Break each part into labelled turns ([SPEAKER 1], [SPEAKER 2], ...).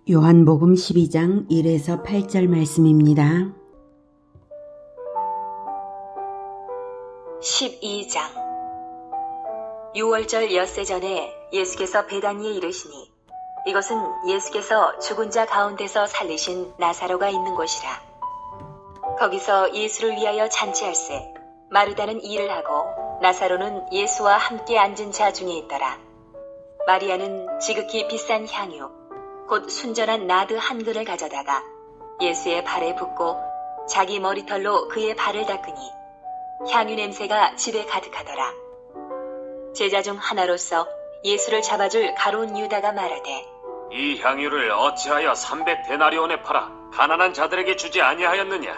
[SPEAKER 1] 요한복음 12장 1에서 8절 말씀입니다.
[SPEAKER 2] 12장 6월절 엿새 전에 예수께서 베다니에 이르시니 이것은 예수께서 죽은 자 가운데서 살리신 나사로가 있는 곳이라. 거기서 예수를 위하여 잔치할세 마르다는 일을 하고 나사로는 예수와 함께 앉은 자 중에 있더라. 마리아는 지극히 비싼 향유 곧 순전한 나드 한 근을 가져다가 예수의 발에 붓고 자기 머리털로 그의 발을 닦으니 향유 냄새가 집에 가득하더라. 제자 중 하나로서 예수를 잡아줄 가룟 유다가 말하되
[SPEAKER 3] 이 향유를 어찌하여 300데나리온에 팔아 가난한 자들에게 주지 아니하였느냐?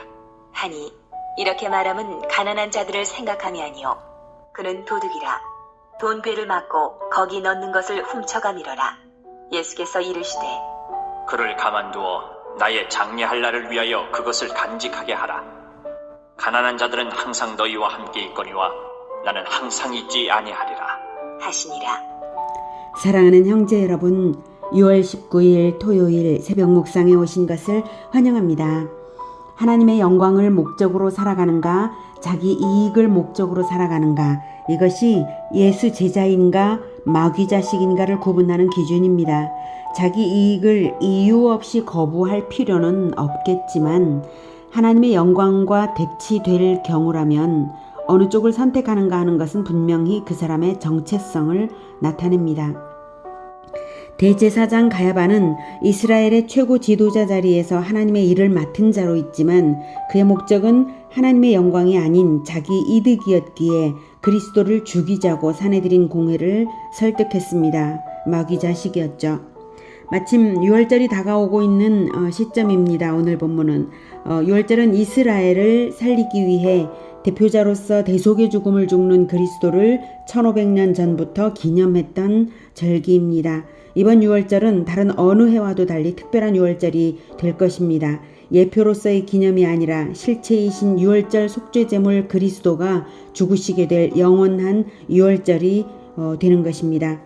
[SPEAKER 2] 하니 이렇게 말함은 가난한 자들을 생각함이 아니요 그는 도둑이라. 돈괴를 맞고 거기 넣는 것을 훔쳐가미러라. 예수께서 이르시되
[SPEAKER 4] 그를 가만두어 나의 장례할 날을 위하여 그것을 간직하게 하라. 가난한 자들은 항상 너희와 함께 있거니와 나는 항상 있지 아니하리라
[SPEAKER 2] 하시니라.
[SPEAKER 1] 사랑하는 형제 여러분, 6월 19일 토요일 새벽 묵상에 오신 것을 환영합니다. 하나님의 영광을 목적으로 살아가는가, 자기 이익을 목적으로 살아가는가, 이것이 예수 제자인가 마귀 자식인가를 구분하는 기준입니다. 자기 이익을 이유 없이 거부할 필요는 없겠지만 하나님의 영광과 대치될 경우라면 어느 쪽을 선택하는가 하는 것은 분명히 그 사람의 정체성을 나타냅니다. 대제사장 가야바는 이스라엘의 최고 지도자 자리에서 하나님의 일을 맡은 자로 있지만 그의 목적은 하나님의 영광이 아닌 자기 이득이었기에 그리스도를 죽이자고 사내들인 공회를 설득했습니다. 마귀 자식이었죠. 마침 6월절이 다가오고 있는 시점입니다. 오늘 본문은 6월절은 이스라엘을 살리기 위해 대표자로서 대속의 죽음을 죽는 그리스도를 1500년 전부터 기념했던 절기입니다. 이번 6월절은 다른 어느 해와도 달리 특별한 6월절이 될 것입니다. 예표로서의 기념이 아니라 실체이신 6월절 속죄제물 그리스도가 죽으시게 될 영원한 6월절이 되는 것입니다.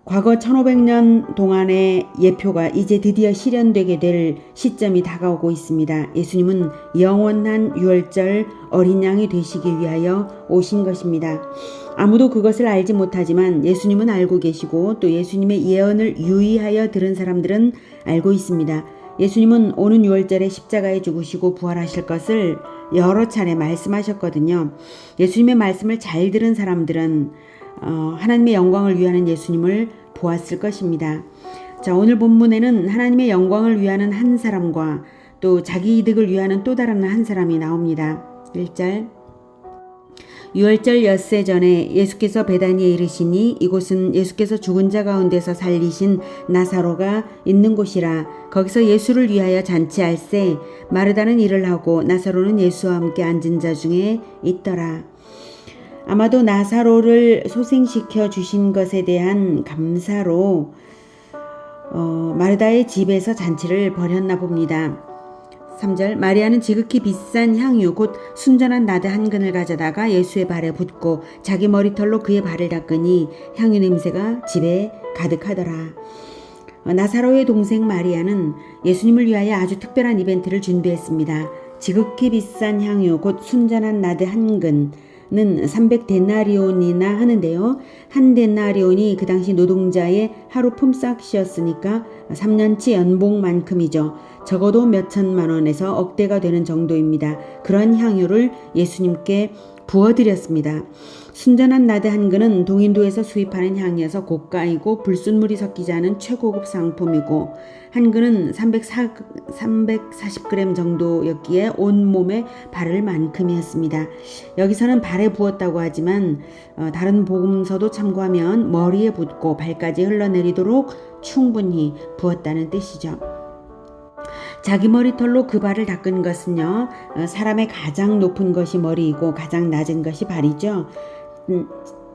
[SPEAKER 1] 과거 1500년 동안의 예표가 이제 드디어 실현되게 될 시점이 다가오고 있습니다. 예수님은 영원한 6월절 어린 양이 되시기 위하여 오신 것입니다. 아무도 그것을 알지 못하지만 예수님은 알고 계시고 또 예수님의 예언을 유의하여 들은 사람들은 알고 있습니다. 예수님은 오는 6월절에 십자가에 죽으시고 부활하실 것을 여러 차례 말씀하셨거든요. 예수님의 말씀을 잘 들은 사람들은 하나님의 영광을 위하는 예수님을 보았을 것입니다. 자, 오늘 본문에는 하나님의 영광을 위하는 한 사람과 또 자기 이득을 위하는 또 다른 한 사람이 나옵니다. 1절 6월절 엿새 전에 예수께서 베다니에 이르시니 이곳은 예수께서 죽은 자 가운데서 살리신 나사로가 있는 곳이라. 거기서 예수를 위하여 잔치할세 마르다는 일을 하고 나사로는 예수와 함께 앉은 자 중에 있더라. 아마도 나사로를 소생시켜 주신 것에 대한 감사로 마르다의 집에서 잔치를 벌였나 봅니다. 3절 마리아는 지극히 비싼 향유 곧 순전한 나드 한 근을 가져다가 예수의 발에 붓고 자기 머리털로 그의 발을 닦으니 향유 냄새가 집에 가득하더라. 나사로의 동생 마리아는 예수님을 위하여 아주 특별한 이벤트를 준비했습니다. 지극히 비싼 향유 곧 순전한 나드 한 근은 300데나리온이나 하는데요. 한 데나리온이 그 당시 노동자의 하루 품삯이었으니까 3년치 연봉만큼이죠. 적어도 몇 천만 원에서 억대가 되는 정도입니다. 그런 향유를 예수님께 부어드렸습니다. 순전한 나드 한 근은 동인도에서 수입하는 향이어서 고가이고 불순물이 섞이지 않은 최고급 상품이고 한 근은 340g 정도였기에 온몸에 바를 만큼이었습니다. 여기서는 발에 부었다고 하지만 다른 복음서도 참고하면 머리에 붓고 발까지 흘러내리도록 충분히 부었다는 뜻이죠. 자기 머리털로 그 발을 닦은 것은요, 사람의 가장 높은 것이 머리이고 가장 낮은 것이 발이죠.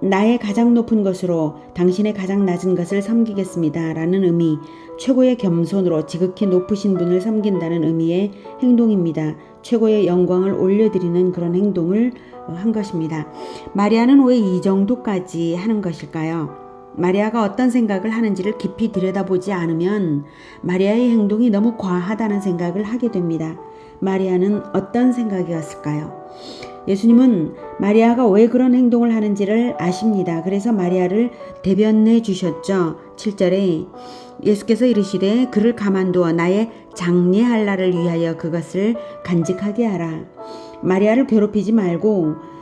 [SPEAKER 1] 나의 가장 높은 것으로 당신의 가장 낮은 것을 섬기겠습니다 라는 의미, 최고의 겸손으로 지극히 높으신 분을 섬긴다는 의미의 행동입니다. 최고의 영광을 올려드리는 그런 행동을 한 것입니다. 마리아는 왜 이 정도까지 하는 것일까요? 마리아가 어떤 생각을 하는지를 깊이 들여다보지 않으면 마리아의 행동이 너무 과하다는 생각을 하게 됩니다. 마리아는 어떤 생각이었을까요? 예수님은 마리아가 왜 그런 행동을 하는지를 아십니다. 그래서 마리아를 대변해 주셨죠. 7절에 예수께서 이르시되 그를 가만두어 나의 장례할 날을 위하여 그것을 간직하게 하라. 마리아를 괴롭히지 말고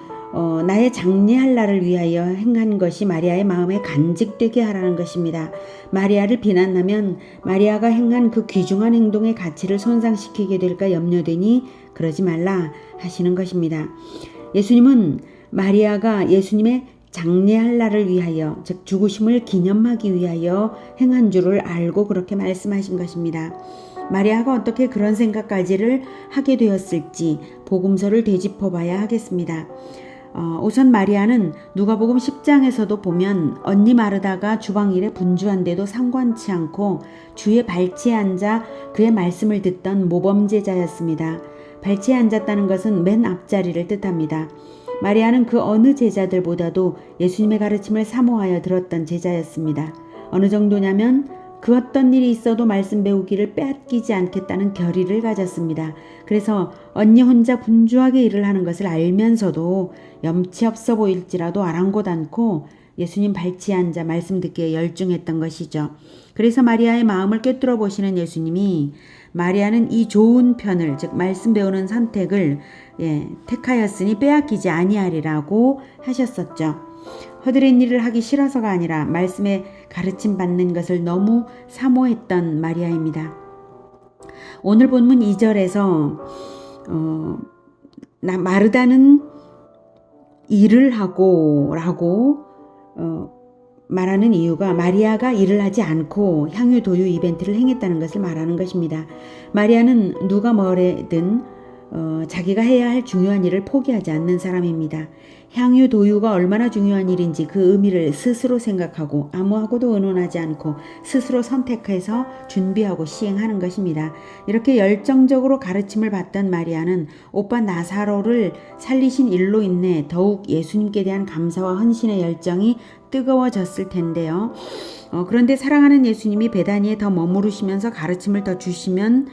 [SPEAKER 1] 나의 장례할 날을 위하여 행한 것이 마리아의 마음에 간직되게 하라는 것입니다. 마리아를 비난하면 마리아가 행한 그 귀중한 행동의 가치를 손상시키게 될까 염려되니 그러지 말라 하시는 것입니다. 예수님은 마리아가 예수님의 장례할 날을 위하여, 즉 죽으심을 기념하기 위하여 행한 줄을 알고 그렇게 말씀하신 것입니다. 마리아가 어떻게 그런 생각까지를 하게 되었을지 복음서를 되짚어 봐야 하겠습니다. 우선 마리아는 누가복음 10장에서도 보면 언니 마르다가 주방 일에 분주한데도 상관치 않고 주의 발치에 앉아 그의 말씀을 듣던 모범제자였습니다. 발치에 앉았다는 것은 맨 앞자리를 뜻합니다. 마리아는 그 어느 제자들보다도 예수님의 가르침을 사모하여 들었던 제자였습니다. 어느 정도냐면 그 어떤 일이 있어도 말씀 배우기를 빼앗기지 않겠다는 결의를 가졌습니다. 그래서 언니 혼자 분주하게 일을 하는 것을 알면서도 염치 없어 보일지라도 아랑곳 않고 예수님 발치에 앉아 말씀 듣기에 열중했던 것이죠. 그래서 마리아의 마음을 꿰뚫어 보시는 예수님이 마리아는 이 좋은 편을, 즉 말씀 배우는 선택을 택하였으니 빼앗기지 아니하리라고 하셨었죠. 허드렛 일을 하기 싫어서가 아니라 말씀에 가르침 받는 것을 너무 사모했던 마리아입니다. 오늘 본문 2절에서 마르다는 일을 하고 라고 말하는 이유가 마리아가 일을 하지 않고 향유 도유 이벤트를 행했다는 것을 말하는 것입니다. 마리아는 누가 뭐래든 자기가 해야 할 중요한 일을 포기하지 않는 사람입니다. 향유 도유가 얼마나 중요한 일인지 그 의미를 스스로 생각하고 아무하고도 의논하지 않고 스스로 선택해서 준비하고 시행하는 것입니다. 이렇게 열정적으로 가르침을 받던 마리아는 오빠 나사로를 살리신 일로 인해 더욱 예수님께 대한 감사와 헌신의 열정이 뜨거워졌을 텐데요. 그런데 사랑하는 예수님이 베다니에 더 머무르시면서 가르침을 더 주시면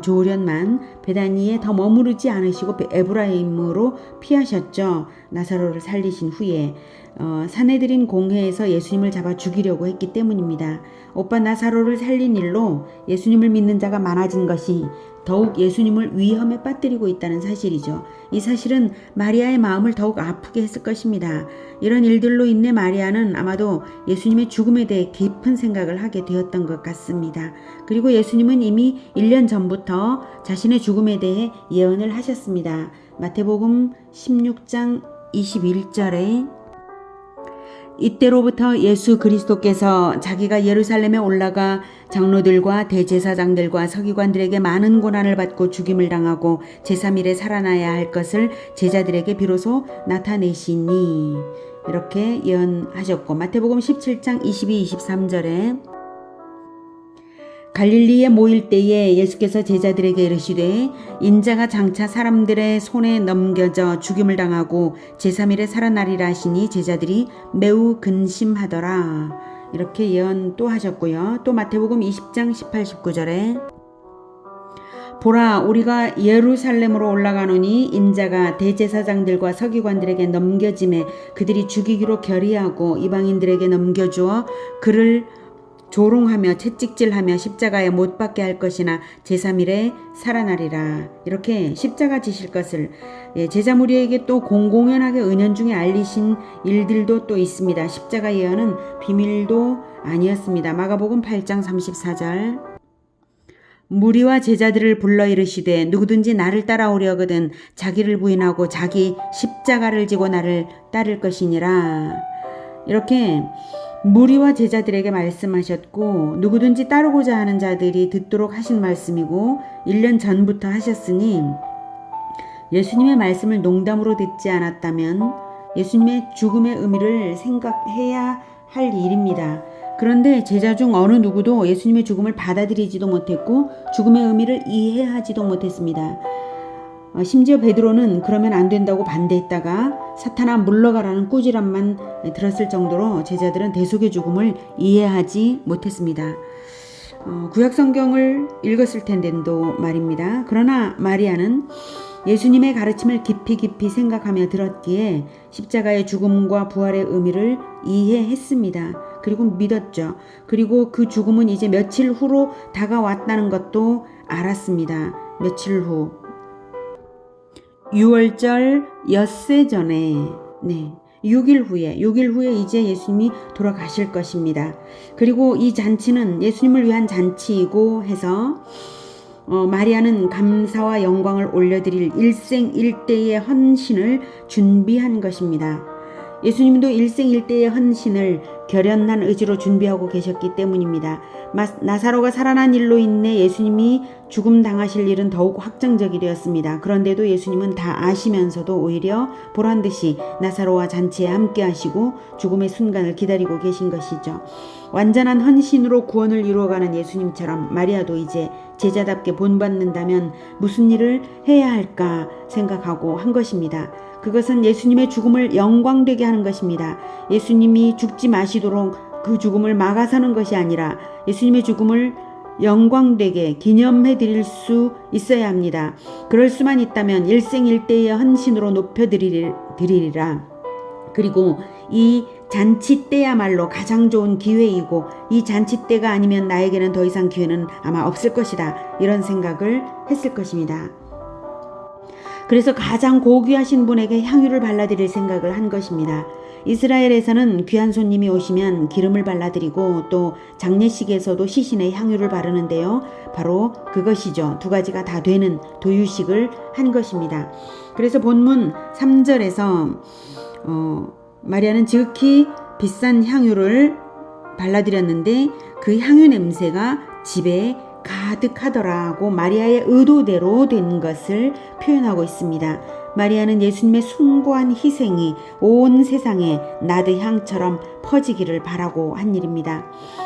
[SPEAKER 1] 좋으련만 베다니에 더 머무르지 않으시고 에브라임으로 피하셨죠. 나사로를 살리신 후에 사내들인 공회에서 예수님을 잡아 죽이려고 했기 때문입니다. 오빠 나사로를 살린 일로 예수님을 믿는 자가 많아진 것이 더욱 예수님을 위험에 빠뜨리고 있다는 사실이죠. 이 사실은 마리아의 마음을 더욱 아프게 했을 것입니다. 이런 일들로 인해 마리아는 아마도 예수님의 죽음에 대해 깊은 생각을 하게 되었던 것 같습니다. 그리고 예수님은 이미 1년 전부터 자신의 죽음에 대해 예언을 하셨습니다. 마태복음 16장 21절에 이때로부터 예수 그리스도께서 자기가 예루살렘에 올라가 장로들과 대제사장들과 서기관들에게 많은 고난을 받고 죽임을 당하고 제3일에 살아나야 할 것을 제자들에게 비로소 나타내시니 이렇게 예언하셨고 마태복음 17장 22-23절에 갈릴리에 모일 때에 예수께서 제자들에게 이르시되 인자가 장차 사람들의 손에 넘겨져 죽임을 당하고 제3일에 살아나리라 하시니 제자들이 매우 근심하더라. 이렇게 예언 또 하셨고요. 또 마태복음 20장 18-19절에 보라 우리가 예루살렘으로 올라가노니 인자가 대제사장들과 서기관들에게 넘겨짐에 그들이 죽이기로 결의하고 이방인들에게 넘겨주어 그를 조롱하며 채찍질하며 십자가에 못 박게 할 것이나 제3일에 살아나리라. 이렇게 십자가 지실 것을 제자 무리에게 또 공공연하게 은연중에 알리신 일들도 또 있습니다. 십자가 예언은 비밀도 아니었습니다. 마가복음 8장 34절 무리와 제자들을 불러 이르시되 누구든지 나를 따라오려거든 자기를 부인하고 자기 십자가를 지고 나를 따를 것이니라. 이렇게 무리와 제자들에게 말씀하셨고 누구든지 따르고자 하는 자들이 듣도록 하신 말씀이고 1년 전부터 하셨으니 예수님의 말씀을 농담으로 듣지 않았다면 예수님의 죽음의 의미를 생각해야 할 일입니다. 그런데 제자 중 어느 누구도 예수님의 죽음을 받아들이지도 못했고 죽음의 의미를 이해하지도 못했습니다. 심지어 베드로는 그러면 안 된다고 반대했다가 사탄아 물러가라는 꾸지람만 들었을 정도로 제자들은 대속의 죽음을 이해하지 못했습니다. 구약 성경을 읽었을 텐데도 말입니다. 그러나 마리아는 예수님의 가르침을 깊이 생각하며 들었기에 십자가의 죽음과 부활의 의미를 이해했습니다. 그리고 믿었죠. 그리고 그 죽음은 이제 며칠 후로 다가왔다는 것도 알았습니다. 며칠 후 6월절 엿새 전에 6일 후에 이제 예수님이 돌아가실 것입니다. 그리고 이 잔치는 예수님을 위한 잔치이고 해서 마리아는 감사와 영광을 올려드릴 일생일대의 헌신을 준비한 것입니다. 예수님도 일생일대의 헌신을 결연한 의지로 준비하고 계셨기 때문입니다. 나사로가 살아난 일로 인해 예수님이 죽음 당하실 일은 더욱 확정적이었습니다. 그런데도 예수님은 다 아시면서도 오히려 보란듯이 나사로와 잔치에 함께 하시고 죽음의 순간을 기다리고 계신 것이죠. 완전한 헌신으로 구원을 이루어가는 예수님처럼 마리아도 이제 제자답게 본받는다면 무슨 일을 해야 할까 생각하고 한 것입니다. 그것은 예수님의 죽음을 영광되게 하는 것입니다. 예수님이 죽지 마시도록 그 죽음을 막아서는 것이 아니라 예수님의 죽음을 영광되게 기념해 드릴 수 있어야 합니다. 그럴 수만 있다면 일생일대의 헌신으로 높여드리리라. 그리고 이 잔치 때야말로 가장 좋은 기회이고 이 잔치 때가 아니면 나에게는 더 이상 기회는 아마 없을 것이다. 이런 생각을 했을 것입니다. 그래서 가장 고귀하신 분에게 향유를 발라드릴 생각을 한 것입니다. 이스라엘에서는 귀한 손님이 오시면 기름을 발라드리고 또 장례식에서도 시신에 향유를 바르는데요. 바로 그것이죠. 두 가지가 다 되는 도유식을 한 것입니다. 그래서 본문 3절에서 마리아는 지극히 비싼 향유를 발라드렸는데 그 향유 냄새가 집에 가득하더라고 마리아의 의도대로 된 것을 표현하고 있습니다. 마리아는 예수님의 숭고한 희생이 온 세상에 나드향처럼 퍼지기를 바라고 한 일입니다.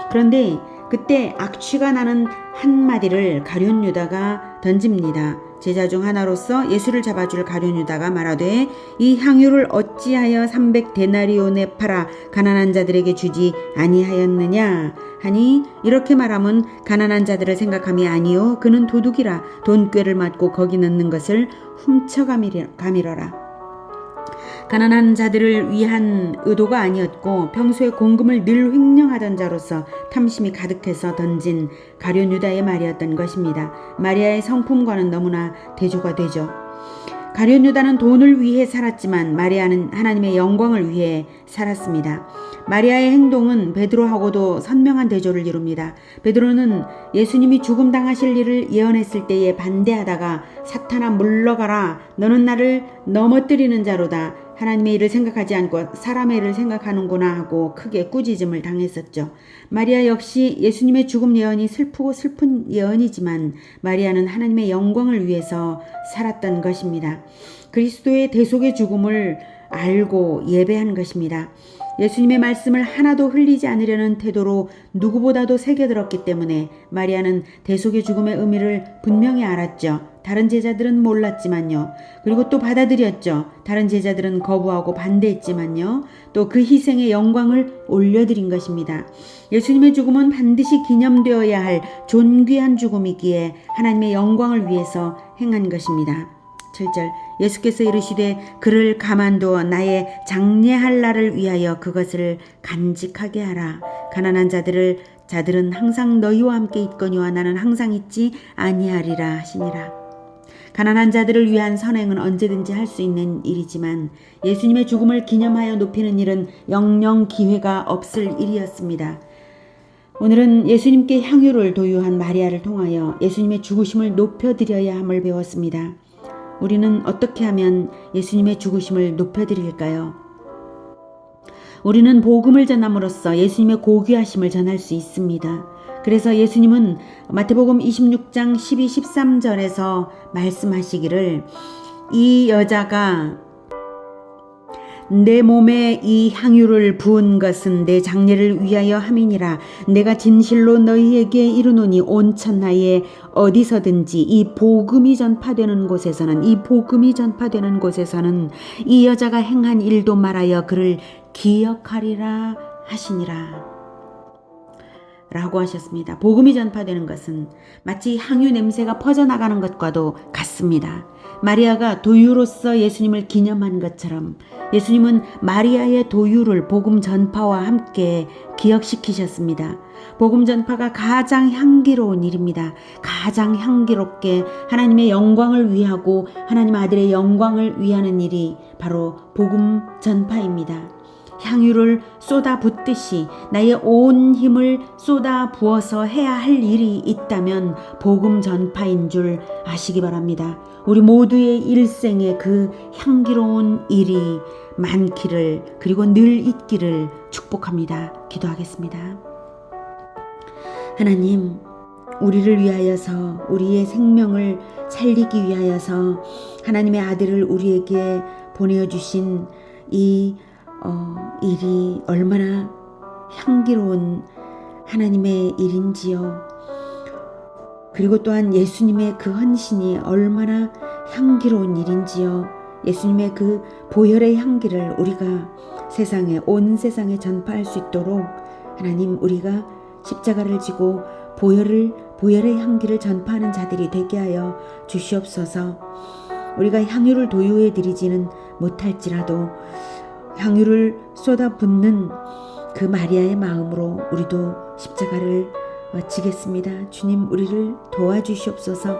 [SPEAKER 1] 그런데 그때 악취가 나는 한마디를 가룟 유다가 던집니다. 제자 중 하나로서 예수를 잡아줄 가룟 유다가 말하되 이 향유를 어찌하여 300데나리온에 팔아 가난한 자들에게 주지 아니하였느냐 하니 이렇게 말하면 가난한 자들을 생각함이 아니요 그는 도둑이라 돈꾀를 맞고 거기 넣는 것을 훔쳐가미러라. 가난한 자들을 위한 의도가 아니었고 평소에 공금을 늘 횡령하던 자로서 탐심이 가득해서 던진 가룟 유다의 말이었던 것입니다. 마리아의 성품과는 너무나 대조가 되죠. 가룟 유다는 돈을 위해 살았지만 마리아는 하나님의 영광을 위해 살았습니다. 마리아의 행동은 베드로하고도 선명한 대조를 이룹니다. 베드로는 예수님이 죽음 당하실 일을 예언했을 때에 반대하다가 사탄아 물러가라 너는 나를 넘어뜨리는 자로다 하나님의 일을 생각하지 않고 사람의 일을 생각하는구나 하고 크게 꾸짖음을 당했었죠. 마리아 역시 예수님의 죽음 예언이 슬프고 슬픈 예언이지만 마리아는 하나님의 영광을 위해서 살았던 것입니다. 그리스도의 대속의 죽음을 알고 예배한 것입니다. 예수님의 말씀을 하나도 흘리지 않으려는 태도로 누구보다도 새겨들었기 때문에 마리아는 대속의 죽음의 의미를 분명히 알았죠. 다른 제자들은 몰랐지만요. 그리고 또 받아들였죠. 다른 제자들은 거부하고 반대했지만요. 또 그 희생의 영광을 올려드린 것입니다. 예수님의 죽음은 반드시 기념되어야 할 존귀한 죽음이기에 하나님의 영광을 위해서 행한 것입니다. 7절 예수께서 이르시되 그를 가만두어 나의 장례할 날을 위하여 그것을 간직하게 하라. 가난한 자들은 항상 너희와 함께 있거니와 나는 항상 있지 아니하리라 하시니라. 가난한 자들을 위한 선행은 언제든지 할 수 있는 일이지만 예수님의 죽음을 기념하여 높이는 일은 영영 기회가 없을 일이었습니다. 오늘은 예수님께 향유를 도유한 마리아를 통하여 예수님의 죽으심을 높여드려야 함을 배웠습니다. 우리는 어떻게 하면 예수님의 죽으심을 높여드릴까요? 우리는 복음을 전함으로써 예수님의 고귀하심을 전할 수 있습니다. 그래서 예수님은 마태복음 26장 12, 13절에서 말씀하시기를 이 여자가 내 몸에 이 향유를 부은 것은 내 장례를 위하여 함이니라. 내가 진실로 너희에게 이르노니 온 천하에 어디서든지 이 복음이 전파되는 곳에서는 이 여자가 행한 일도 말하여 그를 기억하리라 하시니라. 라고 하셨습니다. 복음이 전파되는 것은 마치 향유 냄새가 퍼져나가는 것과도 같습니다. 마리아가 도유로서 예수님을 기념한 것처럼 예수님은 마리아의 도유를 복음 전파와 함께 기억시키셨습니다. 복음 전파가 가장 향기로운 일입니다. 가장 향기롭게 하나님의 영광을 위하고 하나님 아들의 영광을 위하는 일이 바로 복음 전파입니다. 향유를 쏟아 붓듯이 나의 온 힘을 쏟아 부어서 해야 할 일이 있다면 복음 전파인 줄 아시기 바랍니다. 우리 모두의 일생에 그 향기로운 일이 많기를 그리고 늘 있기를 축복합니다. 기도하겠습니다. 하나님, 우리를 위하여서 우리의 생명을 살리기 위하여서 하나님의 아들을 우리에게 보내주신 이 일이 얼마나 향기로운 하나님의 일인지요. 그리고 또한 예수님의 그 헌신이 얼마나 향기로운 일인지요. 예수님의 그 보혈의 향기를 우리가 온 세상에 전파할 수 있도록 하나님, 우리가 십자가를 지고 보혈의 향기를 전파하는 자들이 되게 하여 주시옵소서. 우리가 향유를 도유해 드리지는 못할지라도 향유를 쏟아붓는 그 마리아의 마음으로 우리도 십자가를 지겠습니다. 주님, 우리를 도와주시옵소서.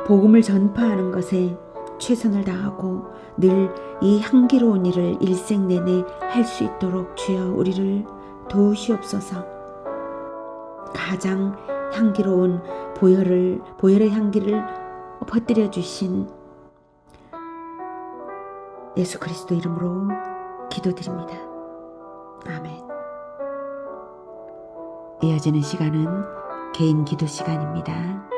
[SPEAKER 1] 복음을 전파하는 것에 최선을 다하고 늘 이 향기로운 일을 일생 내내 할 수 있도록 주여 우리를 도우시옵소서. 가장 향기로운 보혈의 향기를 퍼뜨려 주신 예수 그리스도 이름으로 기도드립니다. 아멘. 이어지는 시간은 개인 기도 시간입니다.